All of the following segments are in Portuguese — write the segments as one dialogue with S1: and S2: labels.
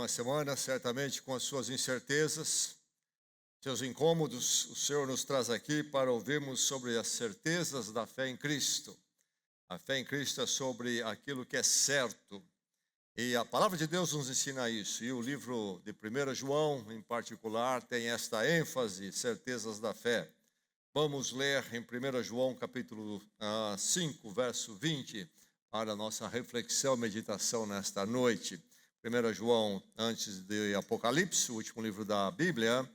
S1: uma semana, certamente com as suas incertezas, seus incômodos. O Senhor nos traz aqui para ouvirmos sobre as certezas da fé em Cristo. A fé em Cristo é sobre aquilo que é certo. E a palavra de Deus nos ensina isso. E o livro de 1 João, em particular, tem esta ênfase, certezas da fé. Vamos ler em 1 João capítulo 5, verso 20, para a nossa reflexão e meditação nesta noite. 1 João, antes de Apocalipse, o último livro da Bíblia,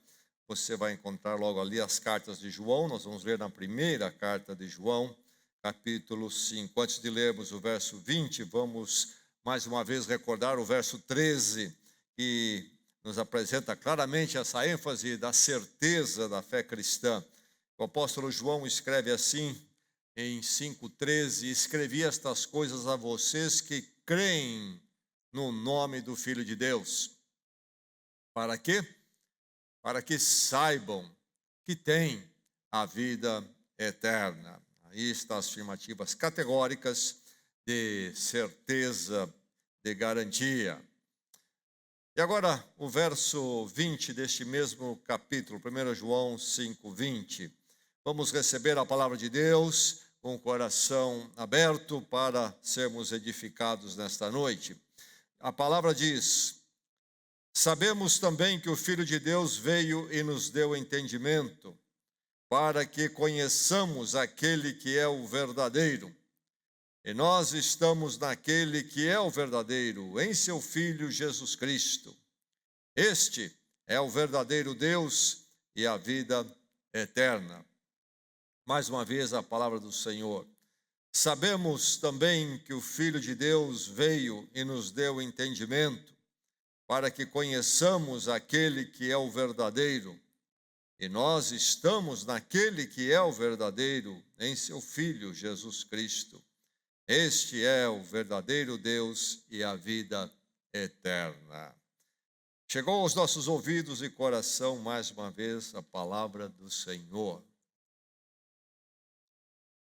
S1: você vai encontrar logo ali as cartas de João. Nós vamos ler na primeira carta de João, capítulo 5. Antes de lermos o verso 20, vamos mais uma vez recordar o verso 13, que nos apresenta claramente essa ênfase da certeza da fé cristã. O apóstolo João escreve assim, em 5,13: escrevi estas coisas a vocês que creem no nome do Filho de Deus. Para quê? Para que saibam que têm a vida eterna. Aí estão as afirmativas categóricas de certeza, de garantia. E agora o verso 20 deste mesmo capítulo, 1 João 5:20. Vamos receber a palavra de Deus com o coração aberto para sermos edificados nesta noite. A palavra diz: sabemos também que o Filho de Deus veio e nos deu entendimento, para que conheçamos aquele que é o verdadeiro. E nós estamos naquele que é o verdadeiro, em seu Filho Jesus Cristo. Este é o verdadeiro Deus e a vida eterna. Mais uma vez a palavra do Senhor. Sabemos também que o Filho de Deus veio e nos deu entendimento, para que conheçamos aquele que é o verdadeiro. E nós estamos naquele que é o verdadeiro, em seu Filho Jesus Cristo. Este é o verdadeiro Deus e a vida eterna. Chegou aos nossos ouvidos e coração mais uma vez a palavra do Senhor.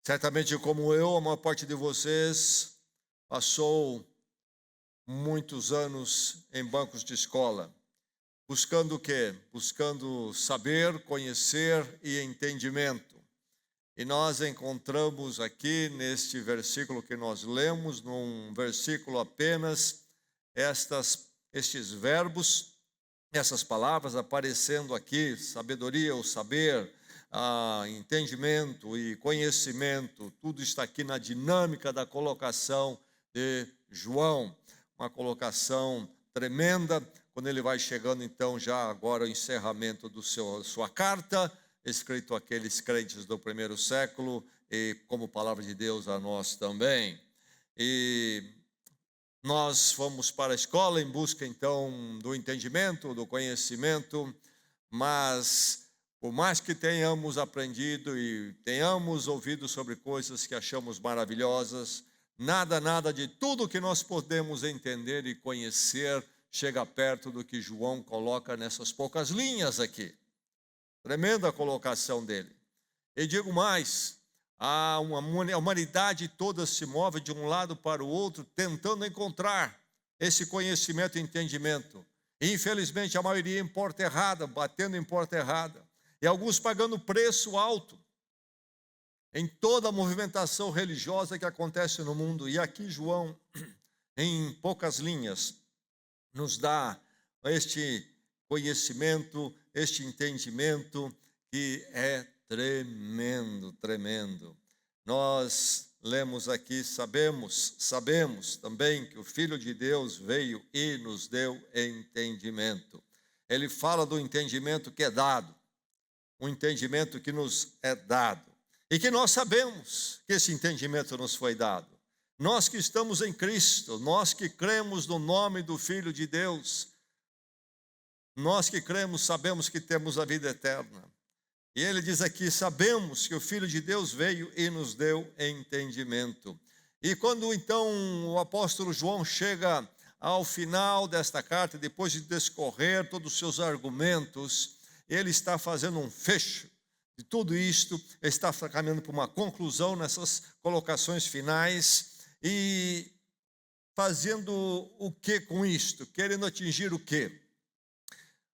S1: Certamente, como eu, a maior parte de vocês passou muitos anos em bancos de escola. Buscando o quê? Buscando saber, conhecer e entendimento. E nós encontramos aqui neste versículo que nós lemos, num versículo apenas, estes verbos, essas palavras aparecendo aqui: sabedoria ou saber, entendimento e conhecimento. Tudo está aqui na dinâmica da colocação de João. Uma colocação tremenda, quando ele vai chegando então já agora ao encerramento do sua carta, escrito àqueles crentes do primeiro século e como palavra de Deus a nós também. E nós fomos para a escola em busca então do entendimento, do conhecimento, mas por mais que tenhamos aprendido e tenhamos ouvido sobre coisas que achamos maravilhosas, nada de tudo que nós podemos entender e conhecer chega perto do que João coloca nessas poucas linhas aqui. Tremenda colocação dele. E digo mais, a humanidade toda se move de um lado para o outro, tentando encontrar esse conhecimento e entendimento. E, infelizmente, a maioria em porta errada, batendo em porta errada. E alguns pagando preço alto em toda a movimentação religiosa que acontece no mundo. E aqui João, em poucas linhas, nos dá este conhecimento, este entendimento que é tremendo, tremendo. Nós lemos aqui, sabemos também que o Filho de Deus veio e nos deu entendimento. Ele fala do entendimento que é dado, um entendimento que nos é dado. E que nós sabemos que esse entendimento nos foi dado. Nós que estamos em Cristo, nós que cremos no nome do Filho de Deus, nós que cremos, sabemos que temos a vida eterna. E ele diz aqui: sabemos que o Filho de Deus veio e nos deu entendimento. E quando então o apóstolo João chega ao final desta carta, depois de discorrer todos os seus argumentos, ele está fazendo um fecho de tudo isto, ele está caminhando para uma conclusão nessas colocações finais. E fazendo o que com isto? Querendo atingir o quê?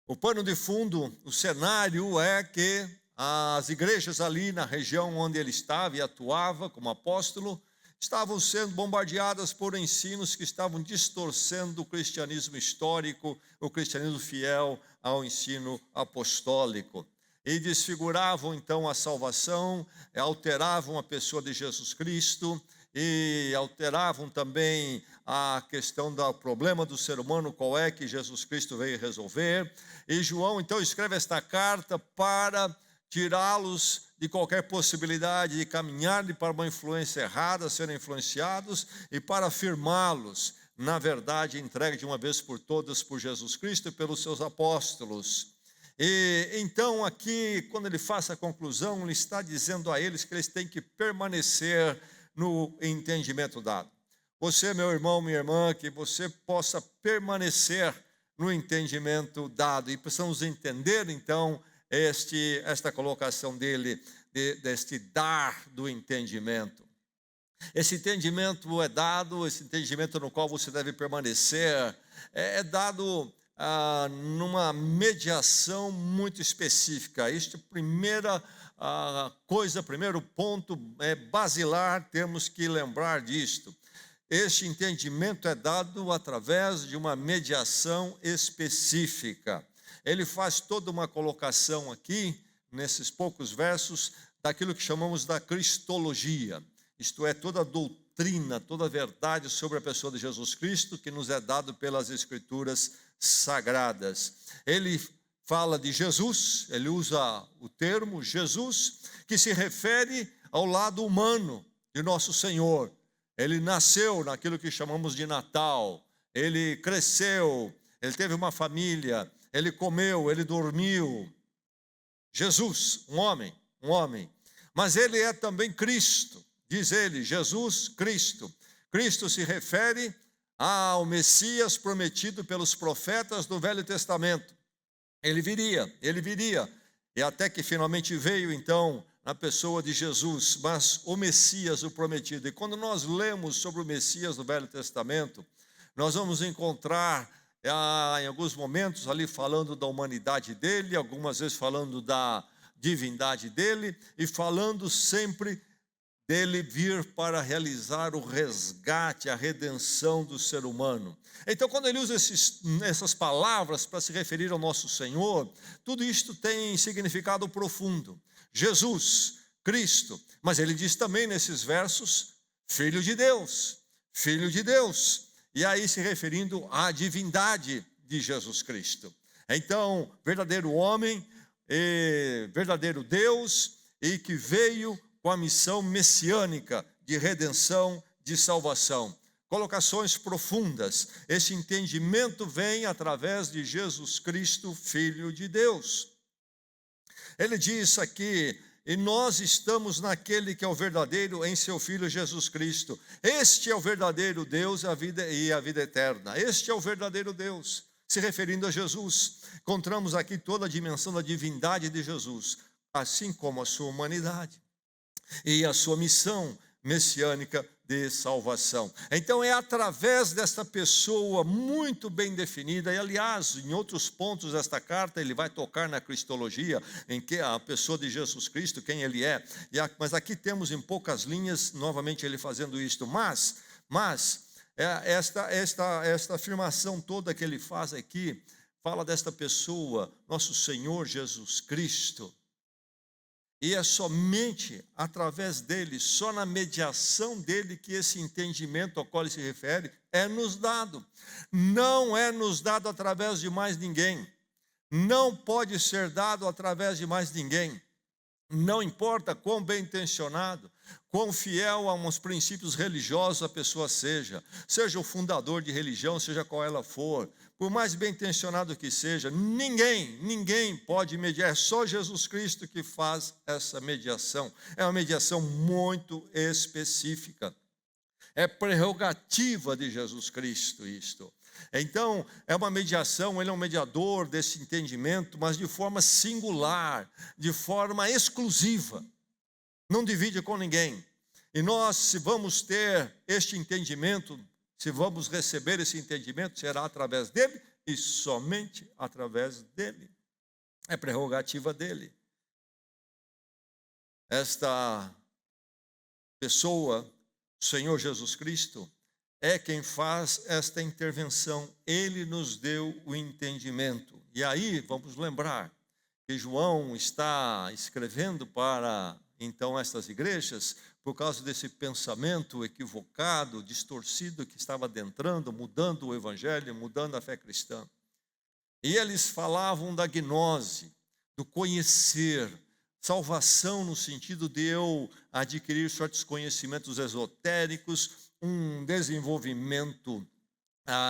S1: O pano de fundo, o cenário é que as igrejas ali na região onde ele estava e atuava como apóstolo, estavam sendo bombardeadas por ensinos que estavam distorcendo o cristianismo histórico, o cristianismo fiel ao ensino apostólico. E desfiguravam então a salvação, alteravam a pessoa de Jesus Cristo, e alteravam também a questão do problema do ser humano, qual é que Jesus Cristo veio resolver. E João então escreve esta carta para tirá-los de qualquer possibilidade de caminhar para uma influência errada, serem influenciados, e para afirmá-los na verdade entregue de uma vez por todas por Jesus Cristo e pelos seus apóstolos. E então aqui, quando ele faz a conclusão, ele está dizendo a eles que eles têm que permanecer no entendimento dado. Você, meu irmão, minha irmã, que você possa permanecer no entendimento dado. E precisamos entender, então, esta colocação dele, deste dar do entendimento. Esse entendimento é dado, esse entendimento no qual você deve permanecer, é dado numa mediação muito específica. Esta primeira primeiro ponto basilar, temos que lembrar disto. Este entendimento é dado através de uma mediação específica. Ele faz toda uma colocação aqui, nesses poucos versos, daquilo que chamamos da cristologia. Isto é, toda a doutrina, toda a verdade sobre a pessoa de Jesus Cristo, que nos é dado pelas Escrituras sagradas. Ele fala de Jesus, ele usa o termo Jesus, que se refere ao lado humano de nosso Senhor. Ele nasceu naquilo que chamamos de Natal, ele cresceu, ele teve uma família, ele comeu, ele dormiu. Jesus, um homem. Mas ele é também Cristo, diz ele, Jesus Cristo. Cristo se refere ao Messias prometido pelos profetas do Velho Testamento. Ele viria, e até que finalmente veio, então, na pessoa de Jesus, mas o Messias, o prometido. E quando nós lemos sobre o Messias no Velho Testamento, nós vamos encontrar, em alguns momentos, ali falando da humanidade dele, algumas vezes falando da divindade dele, e falando sempre dele vir para realizar o resgate, a redenção do ser humano. Então, quando ele usa essas palavras para se referir ao nosso Senhor, tudo isto tem significado profundo. Jesus, Cristo, mas ele diz também nesses versos, Filho de Deus, e aí se referindo à divindade de Jesus Cristo. Então, verdadeiro homem, verdadeiro Deus, e que veio com a missão messiânica de redenção, de salvação. Colocações profundas. Esse entendimento vem através de Jesus Cristo, Filho de Deus. Ele diz aqui, e nós estamos naquele que é o verdadeiro em seu Filho Jesus Cristo. Este é o verdadeiro Deus e a vida eterna. Este é o verdadeiro Deus. Se referindo a Jesus, encontramos aqui toda a dimensão da divindade de Jesus, assim como a sua humanidade e a sua missão messiânica de salvação. Então é através desta pessoa muito bem definida, e aliás, em outros pontos desta carta, ele vai tocar na cristologia, em que a pessoa de Jesus Cristo, quem ele é, mas aqui temos em poucas linhas, novamente ele fazendo isto, mas esta afirmação toda que ele faz aqui, fala desta pessoa, nosso Senhor Jesus Cristo. E é somente através dele, só na mediação dele, que esse entendimento ao qual ele se refere é nos dado. Não é nos dado através de mais ninguém. Não pode ser dado através de mais ninguém. Não importa quão bem intencionado, quão fiel a uns princípios religiosos a pessoa seja o fundador de religião, seja qual ela for, por mais bem intencionado que seja, ninguém pode mediar, é só Jesus Cristo que faz essa mediação. É uma mediação muito específica. É prerrogativa de Jesus Cristo isto. Então, é uma mediação, ele é um mediador desse entendimento, mas de forma singular, de forma exclusiva. Não divide com ninguém. E nós, se vamos ter este entendimento Se vamos receber esse entendimento, será através dele e somente através dele. É prerrogativa dele. Esta pessoa, o Senhor Jesus Cristo, é quem faz esta intervenção. Ele nos deu o entendimento. E aí, vamos lembrar que João está escrevendo para, então, estas igrejas, por causa desse pensamento equivocado, distorcido que estava adentrando, mudando o evangelho, mudando a fé cristã. E eles falavam da gnose, do conhecer, salvação no sentido de eu adquirir certos conhecimentos esotéricos, um desenvolvimento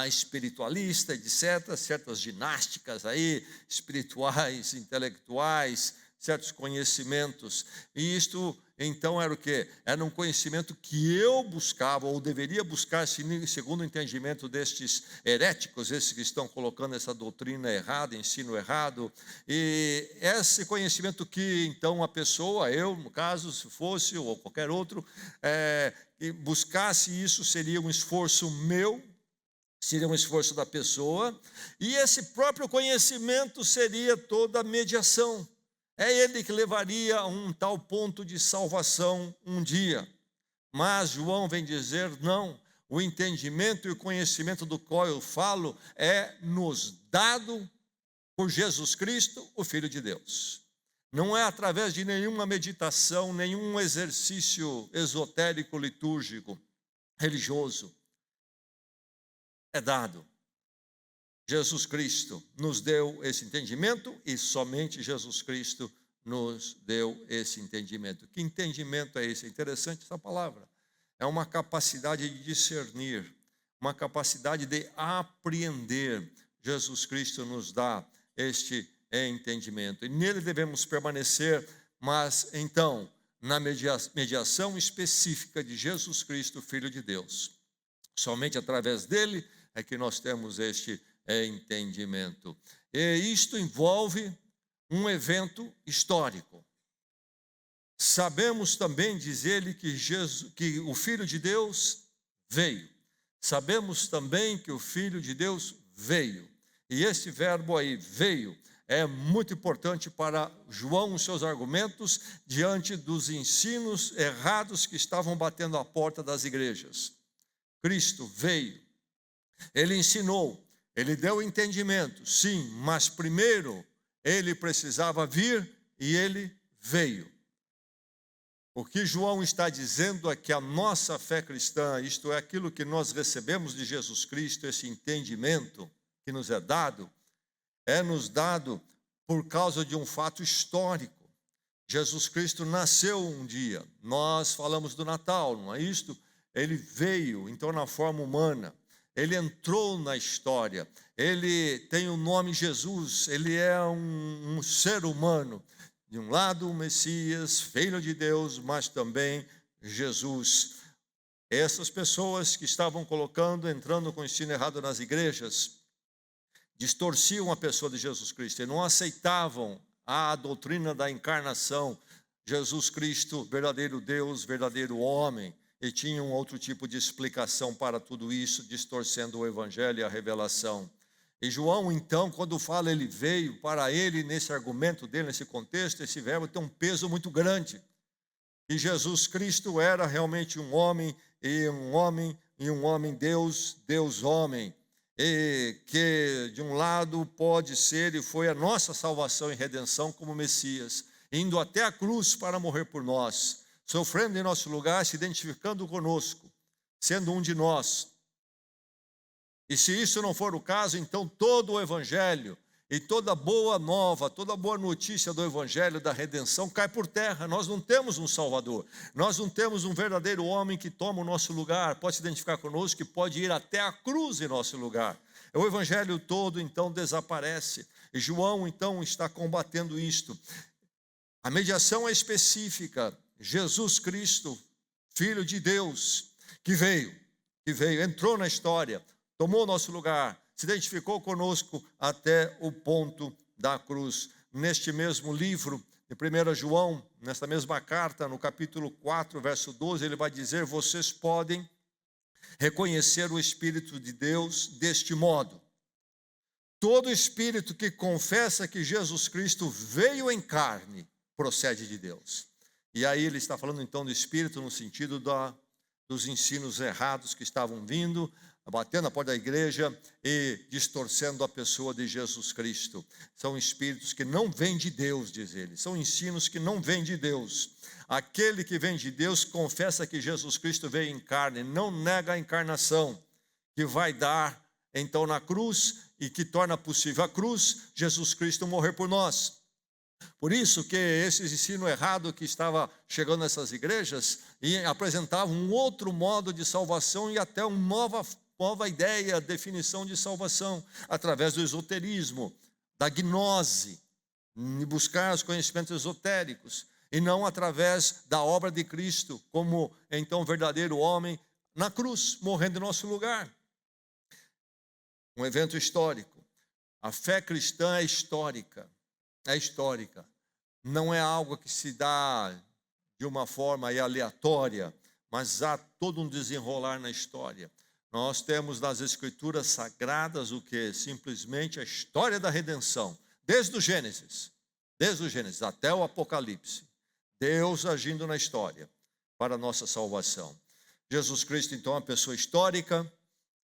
S1: espiritualista, etc., certas ginásticas aí, espirituais, intelectuais, certos conhecimentos. E isto, então, era o quê? Era um conhecimento que eu buscava, ou deveria buscar, segundo o entendimento destes heréticos, esses que estão colocando essa doutrina errada, ensino errado. E esse conhecimento que, então, a pessoa, eu, no caso, se fosse, ou qualquer outro, e buscasse isso, seria um esforço meu, seria um esforço da pessoa, e esse próprio conhecimento seria toda a mediação. É ele que levaria a um tal ponto de salvação um dia. Mas João vem dizer, não, o entendimento e o conhecimento do qual eu falo é nos dado por Jesus Cristo, o Filho de Deus. Não é através de nenhuma meditação, nenhum exercício esotérico, litúrgico, religioso. É dado. Jesus Cristo nos deu esse entendimento e somente Jesus Cristo nos deu esse entendimento. Que entendimento é esse? É interessante essa palavra. É uma capacidade de discernir, uma capacidade de apreender. Jesus Cristo nos dá este entendimento. E nele devemos permanecer, mas então, na mediação específica de Jesus Cristo, Filho de Deus. Somente através dele é que nós temos este entendimento. E isto envolve um evento histórico. Sabemos também, diz ele, que o Filho de Deus veio. Sabemos também que o Filho de Deus veio. E esse verbo aí, veio, é muito importante para João, os seus argumentos, diante dos ensinos errados que estavam batendo à porta das igrejas. Cristo veio. Ele ensinou, ele deu entendimento, sim, mas primeiro ele precisava vir e ele veio. O que João está dizendo é que a nossa fé cristã, isto é, aquilo que nós recebemos de Jesus Cristo, esse entendimento que nos é nos dado por causa de um fato histórico. Jesus Cristo nasceu um dia, nós falamos do Natal, não é isto? Ele veio, então, na forma humana. Ele entrou na história, ele tem o nome Jesus, ele é um ser humano. De um lado, o Messias, Filho de Deus, mas também Jesus. Essas pessoas que estavam entrando com o ensino errado nas igrejas, distorciam a pessoa de Jesus Cristo e não aceitavam a doutrina da encarnação, Jesus Cristo, verdadeiro Deus, verdadeiro homem. E tinha um outro tipo de explicação para tudo isso, distorcendo o evangelho e a revelação. E João, então, quando fala ele veio, para ele, nesse argumento dele, nesse contexto, esse verbo tem um peso muito grande. E Jesus Cristo era realmente um homem Deus, Deus homem. E que, de um lado, pode ser e foi a nossa salvação e redenção como Messias, indo até a cruz para morrer por nós, sofrendo em nosso lugar, se identificando conosco, sendo um de nós. E se isso não for o caso, então todo o evangelho e toda boa nova, toda boa notícia do evangelho da redenção cai por terra. Nós não temos um Salvador, nós não temos um verdadeiro homem que toma o nosso lugar, pode se identificar conosco, que pode ir até a cruz em nosso lugar. O evangelho todo então desaparece. E João então está combatendo isto. A mediação é específica. Jesus Cristo, Filho de Deus, que veio, entrou na história, tomou nosso lugar, se identificou conosco até o ponto da cruz. Neste mesmo livro, em 1 João, nesta mesma carta, no capítulo 4, verso 12, ele vai dizer, vocês podem Reconhecer o Espírito de Deus deste modo: todo espírito que confessa que Jesus Cristo veio em carne procede de Deus. E aí ele está falando então do Espírito no sentido dos ensinos errados que estavam vindo, batendo na porta da igreja e distorcendo a pessoa de Jesus Cristo. São espíritos que não vêm de Deus, diz ele. São ensinos que não vêm de Deus. Aquele que vem de Deus confessa que Jesus Cristo veio em carne, não nega a encarnação, que vai dar então na cruz e que torna possível a cruz, Jesus Cristo morrer por nós. Por isso que esse ensino errado que estava chegando nessas igrejas e apresentava um outro modo de salvação e até uma nova ideia, definição de salvação, através do esoterismo, da gnose, de buscar os conhecimentos esotéricos, e não através da obra de Cristo, como então verdadeiro homem na cruz, morrendo em nosso lugar. Um evento histórico. A fé cristã é histórica. É histórica, não é algo que se dá de uma forma aleatória, mas há todo um desenrolar na história. Nós temos nas Escrituras Sagradas o que? Simplesmente a história da redenção, desde o Gênesis até o Apocalipse. Deus agindo na história para a nossa salvação. Jesus Cristo então é uma pessoa histórica,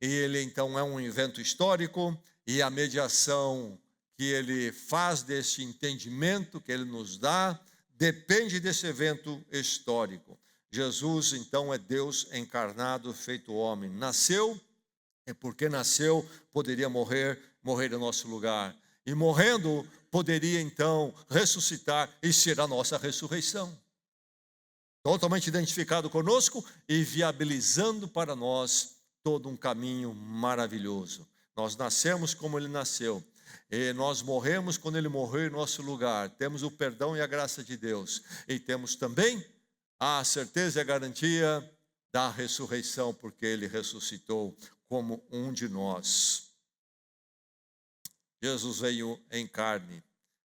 S1: e ele então é um evento histórico, e a mediação que ele faz desse entendimento que ele nos dá, depende desse evento histórico. Jesus, então, é Deus encarnado, feito homem. Nasceu, e porque nasceu, poderia morrer em nosso lugar. E morrendo, poderia, então, ressuscitar e ser a nossa ressurreição. Totalmente identificado conosco e viabilizando para nós todo um caminho maravilhoso. Nós nascemos como ele nasceu. E nós morremos quando ele morreu em nosso lugar. Temos o perdão e a graça de Deus. E temos também a certeza e a garantia da ressurreição, porque ele ressuscitou como um de nós. Jesus veio em carne,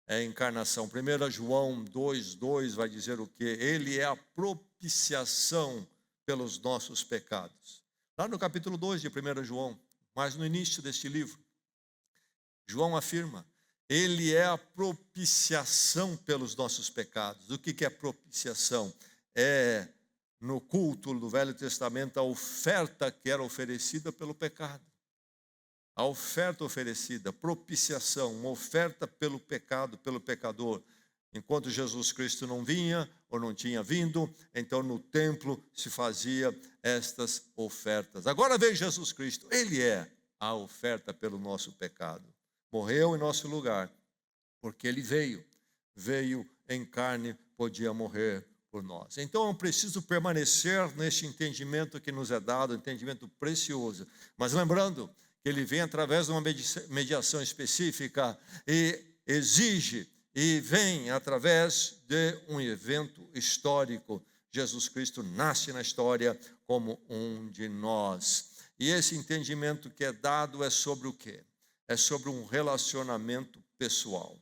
S1: é a encarnação. 1 João 2,2 vai dizer o quê? Ele é a propiciação pelos nossos pecados. Lá no capítulo 2 de 1 João, mas no início deste livro, João afirma, ele é a propiciação pelos nossos pecados. O que é propiciação? É, no culto do Velho Testamento, a oferta que era oferecida pelo pecado. A oferta oferecida, propiciação, uma oferta pelo pecado, pelo pecador. Enquanto Jesus Cristo não vinha, ou não tinha vindo, então no templo se fazia estas ofertas. Agora veio Jesus Cristo, ele é a oferta pelo nosso pecado. Morreu em nosso lugar, porque ele veio em carne, podia morrer por nós. Então eu preciso permanecer neste entendimento que nos é dado, entendimento precioso. Mas lembrando que ele vem através de uma mediação específica e exige, e vem através de um evento histórico. Jesus Cristo nasce na história como um de nós. E esse entendimento que é dado é sobre o quê? É sobre um relacionamento pessoal.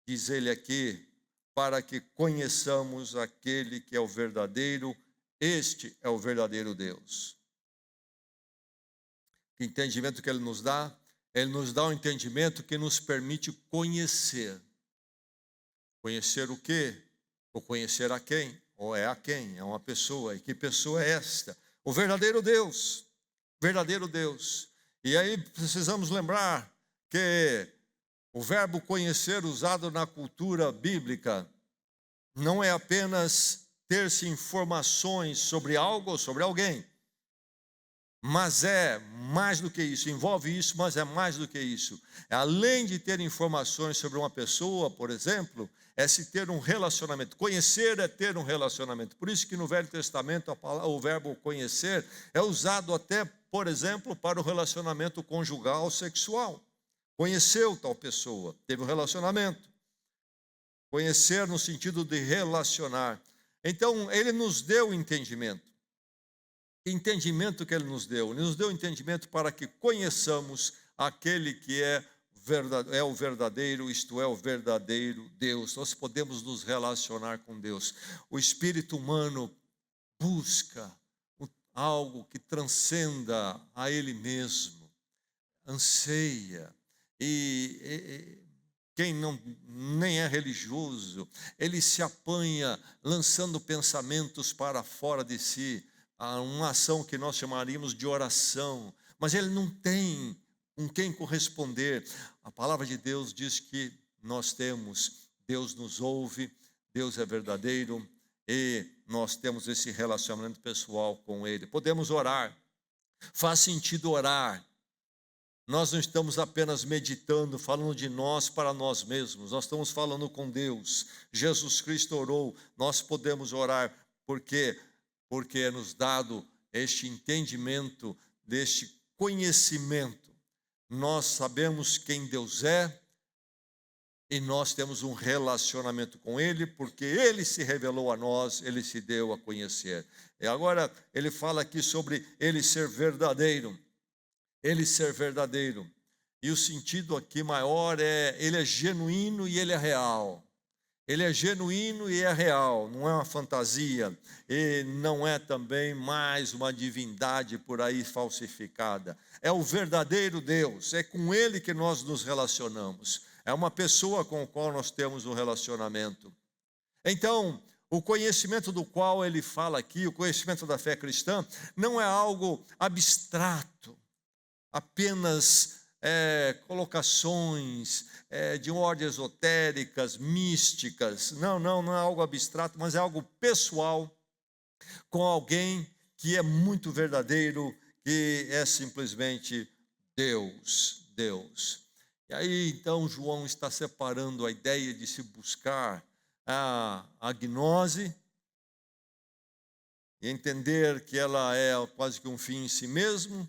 S1: Diz ele aqui, para que conheçamos aquele que é o verdadeiro, este é o verdadeiro Deus. Que entendimento que ele nos dá? Ele nos dá um entendimento que nos permite conhecer. Conhecer o quê? Ou conhecer a quem? Ou é a quem? É uma pessoa. E que pessoa é esta? O verdadeiro Deus. Verdadeiro Deus. E aí precisamos lembrar que o verbo conhecer usado na cultura bíblica não é apenas ter-se informações sobre algo ou sobre alguém, mas é mais do que isso, envolve isso, mas é mais do que isso. Além de ter informações sobre uma pessoa, por exemplo, é se ter um relacionamento. Conhecer é ter um relacionamento. Por isso que no Velho Testamento o verbo conhecer é usado até, por exemplo, para o relacionamento conjugal sexual. Conheceu tal pessoa, teve um relacionamento. Conhecer no sentido de relacionar. Então, ele nos deu entendimento. Que entendimento que ele nos deu? Ele nos deu entendimento para que conheçamos aquele que é o verdadeiro, isto é, o verdadeiro Deus. Nós podemos nos relacionar com Deus. O espírito humano busca algo que transcenda a ele mesmo, anseia. E quem não nem é religioso, ele se apanha lançando pensamentos para fora de si, uma ação que nós chamaríamos de oração, mas ele não tem com quem corresponder. A palavra de Deus diz que nós temos, Deus nos ouve, Deus é verdadeiro e nós temos esse relacionamento pessoal com Ele. Podemos orar, faz sentido orar. Nós não estamos apenas meditando, falando de nós para nós mesmos, nós estamos falando com Deus. Jesus Cristo orou, nós podemos orar, porque é nos dado este entendimento, deste conhecimento. Nós sabemos quem Deus é e nós temos um relacionamento com Ele, porque Ele se revelou a nós, Ele se deu a conhecer. E agora ele fala aqui sobre Ele ser verdadeiro. Ele ser verdadeiro. E o sentido aqui maior é, Ele é genuíno e Ele é real. Ele é genuíno e é real, não é uma fantasia. E não é também mais uma divindade por aí falsificada. É o verdadeiro Deus, é com Ele que nós nos relacionamos. É uma pessoa com a qual nós temos um relacionamento. Então, o conhecimento do qual ele fala aqui, o conhecimento da fé cristã, não é algo abstrato, apenas colocações de ordem esotéricas, místicas. Não é algo abstrato, mas é algo pessoal, com alguém que é muito verdadeiro, que é simplesmente Deus. E aí, então, João está separando a ideia de se buscar a gnose e entender que ela é quase que um fim em si mesmo,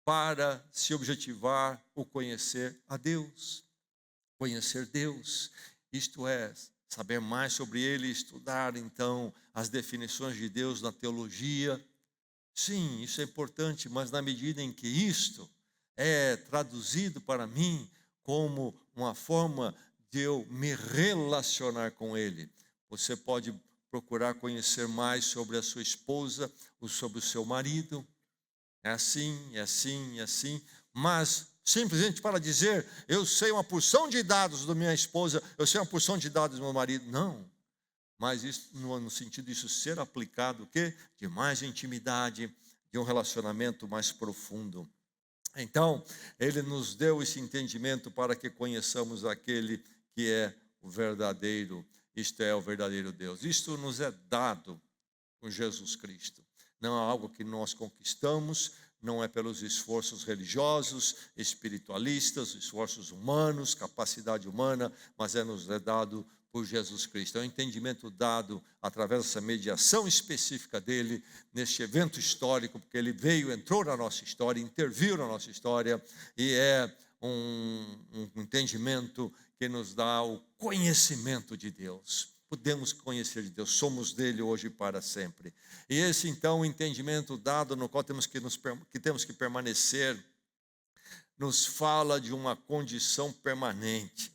S1: para se objetivar o conhecer a Deus. Conhecer Deus, isto é, saber mais sobre Ele, estudar, então, as definições de Deus na teologia. Sim, isso é importante, mas na medida em que isto é traduzido para mim como uma forma de eu me relacionar com Ele, você pode procurar conhecer mais sobre a sua esposa ou sobre o seu marido. É assim, mas simplesmente para dizer, eu sei uma porção de dados da minha esposa, eu sei uma porção de dados do meu marido. Não, mas isso no sentido de isso ser aplicado, o quê? De mais intimidade, de um relacionamento mais profundo. Então, ele nos deu esse entendimento para que conheçamos aquele que é o verdadeiro, isto é, o verdadeiro Deus. Isto nos é dado com Jesus Cristo. Não é algo que nós conquistamos, não é pelos esforços religiosos, espiritualistas, esforços humanos, capacidade humana, mas nos é dado por Jesus Cristo. É um entendimento dado através dessa mediação específica dele, neste evento histórico, porque ele veio, entrou na nossa história, interviu na nossa história, e é um entendimento que nos dá o conhecimento de Deus. Podemos conhecer de Deus, somos dele hoje e para sempre. E esse então entendimento dado, no qual temos que permanecer, nos fala de uma condição permanente,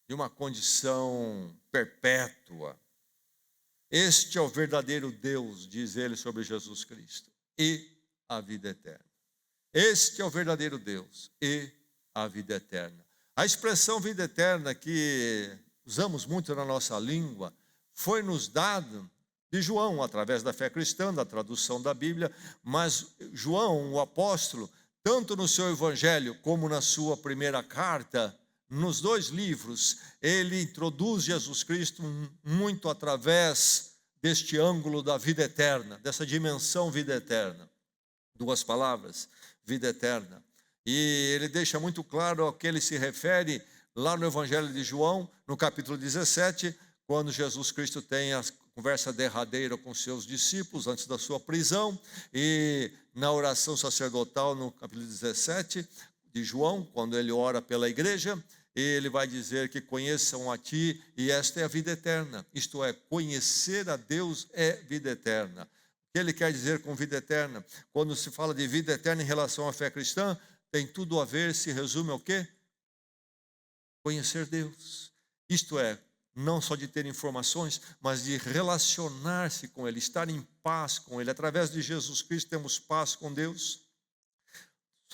S1: de uma condição perpétua. Este é o verdadeiro Deus, diz ele sobre Jesus Cristo, e a vida eterna. Este é o verdadeiro Deus e a vida eterna. A expressão vida eterna que usamos muito na nossa língua, foi nos dado de João, através da fé cristã, da tradução da Bíblia, mas João, o apóstolo, tanto no seu evangelho como na sua primeira carta, nos dois livros, ele introduz Jesus Cristo muito através deste ângulo da vida eterna, dessa dimensão vida eterna. Duas palavras, vida eterna. E ele deixa muito claro ao que ele se refere lá no Evangelho de João, no capítulo 17, quando Jesus Cristo tem a conversa derradeira com seus discípulos antes da sua prisão, e na oração sacerdotal, no capítulo 17 de João, quando ele ora pela igreja, ele vai dizer que conheçam a ti, e esta é a vida eterna. Isto é, conhecer a Deus é vida eterna. O que ele quer dizer com vida eterna? Quando se fala de vida eterna em relação à fé cristã, tem tudo a ver, se resume ao quê? Conhecer Deus. Isto é, não só de ter informações, mas de relacionar-se com Ele, estar em paz com Ele. Através de Jesus Cristo temos paz com Deus.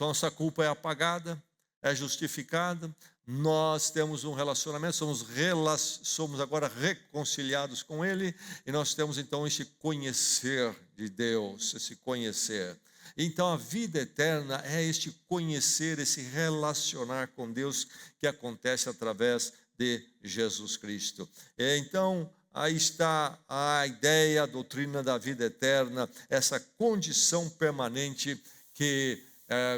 S1: Nossa culpa é apagada, é justificada. Nós temos um relacionamento, somos agora reconciliados com Ele. E nós temos então esse conhecer de Deus, esse conhecer. Então a vida eterna é este conhecer, esse relacionar com Deus que acontece através de Jesus Cristo. Então, aí está a ideia, a doutrina da vida eterna, essa condição permanente que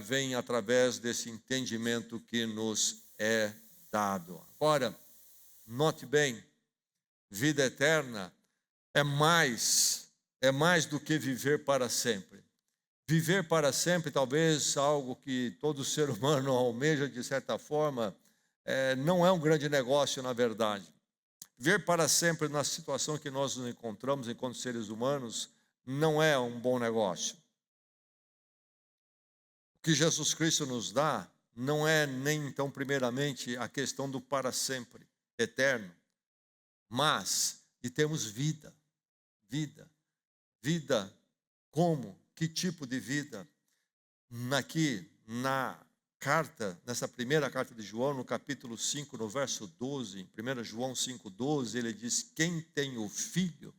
S1: vem através desse entendimento que nos é dado. Agora, note bem, vida eterna é mais do que viver para sempre. Viver para sempre, talvez algo que todo ser humano almeja de certa forma, não é um grande negócio, na verdade. Viver para sempre na situação que nós nos encontramos enquanto seres humanos não é um bom negócio. O que Jesus Cristo nos dá não é nem então primeiramente a questão do para sempre, eterno, mas de termos vida. Vida como? Que tipo de vida? Aqui nessa primeira carta de João, no capítulo 5, no verso 12, em 1 João 5,12, ele diz: quem tem o Filho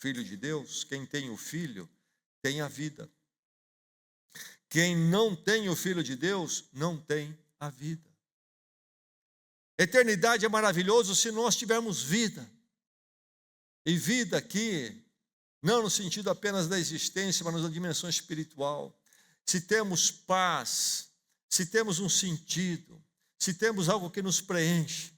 S1: de Deus, quem tem o Filho, tem a vida. Quem não tem o Filho de Deus, não tem a vida. Eternidade é maravilhoso se nós tivermos vida. E vida aqui, não no sentido apenas da existência, mas na dimensão espiritual. Se temos paz, se temos um sentido, se temos algo que nos preenche.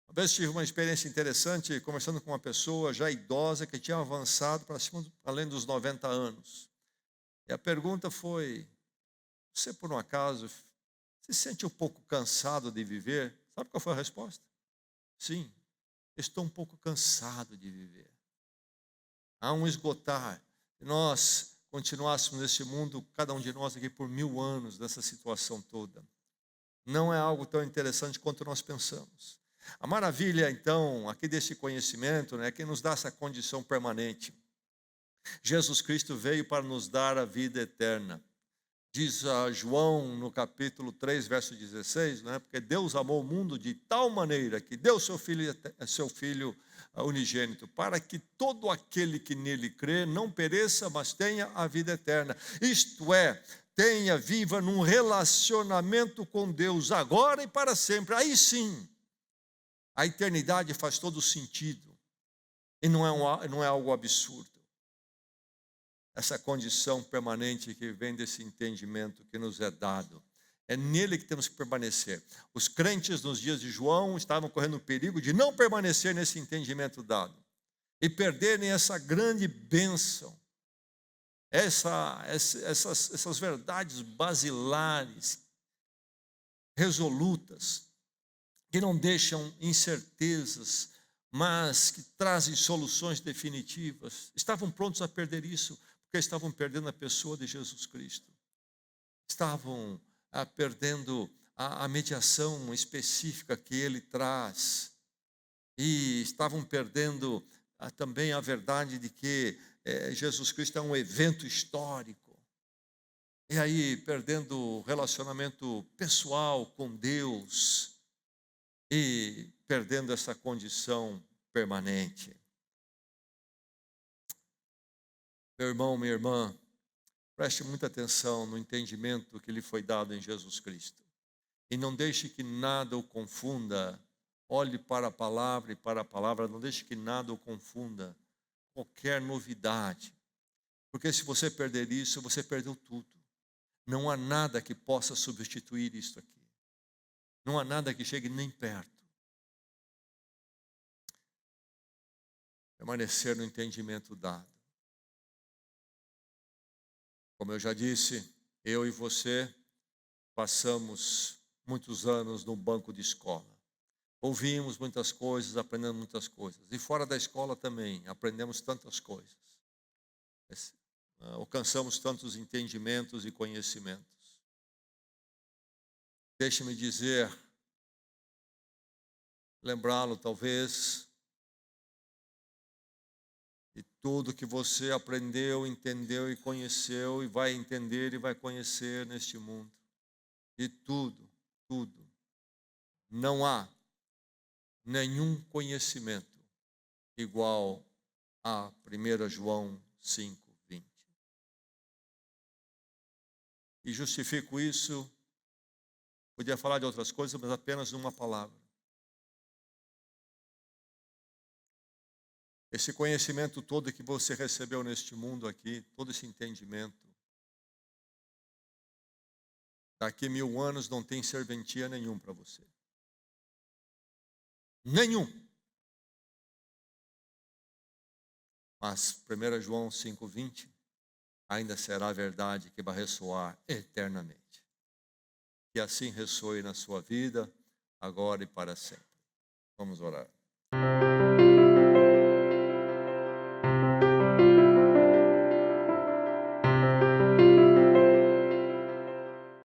S1: Uma vez tive uma experiência interessante conversando com uma pessoa já idosa que tinha avançado para cima, além dos 90 anos. E a pergunta foi: você por um acaso se sente um pouco cansado de viver? Sabe qual foi a resposta? Sim, estou um pouco cansado de viver. Há um esgotar. Se nós continuássemos nesse mundo, cada um de nós aqui por 1000 anos, nessa situação toda, não é algo tão interessante quanto nós pensamos. A maravilha, então, aqui desse conhecimento, né, é que nos dá essa condição permanente. Jesus Cristo veio para nos dar a vida eterna. Diz a João no capítulo 3, verso 16, né, porque Deus amou o mundo de tal maneira que deu seu filho unigênito, para que todo aquele que nele crê não pereça, mas tenha a vida eterna. Isto é, viva num relacionamento com Deus, agora e para sempre. Aí sim, a eternidade faz todo sentido. E não é algo absurdo. Essa condição permanente que vem desse entendimento que nos é dado. É nele que temos que permanecer. Os crentes nos dias de João estavam correndo o perigo de não permanecer nesse entendimento dado e perderem essa grande bênção, essas verdades basilares, resolutas, que não deixam incertezas, mas que trazem soluções definitivas. Estavam prontos a perder isso, porque estavam perdendo a pessoa de Jesus Cristo. Estavam perdendo a mediação específica que Ele traz. E estavam perdendo também a verdade de que Jesus Cristo é um evento histórico. E aí, perdendo o relacionamento pessoal com Deus e perdendo essa condição permanente. Meu irmão, minha irmã, preste muita atenção no entendimento que lhe foi dado em Jesus Cristo. E não deixe que nada o confunda. Olhe para a palavra e para a palavra, não deixe que nada o confunda. Qualquer novidade. Porque se você perder isso, você perdeu tudo. Não há nada que possa substituir isso aqui. Não há nada que chegue nem perto. Permanecer no entendimento dado. Como eu já disse, eu e você passamos muitos anos no banco de escola. Ouvimos muitas coisas, aprendemos muitas coisas. E fora da escola também, aprendemos tantas coisas. Alcançamos tantos entendimentos e conhecimentos. Deixe-me dizer lembrá-lo talvez de tudo que você aprendeu, entendeu e conheceu e vai entender e vai conhecer neste mundo. De tudo, tudo. Não há nenhum conhecimento igual a 1 João 5:20. E justifico isso, podia falar de outras coisas, mas apenas uma palavra. Esse conhecimento todo que você recebeu neste mundo aqui, todo esse entendimento, daqui 1000 anos não tem serventia nenhum para você. Nenhum. Mas 1 João 5:20 ainda será a verdade que vai ressoar eternamente. Que assim ressoe na sua vida, agora e para sempre. Vamos orar.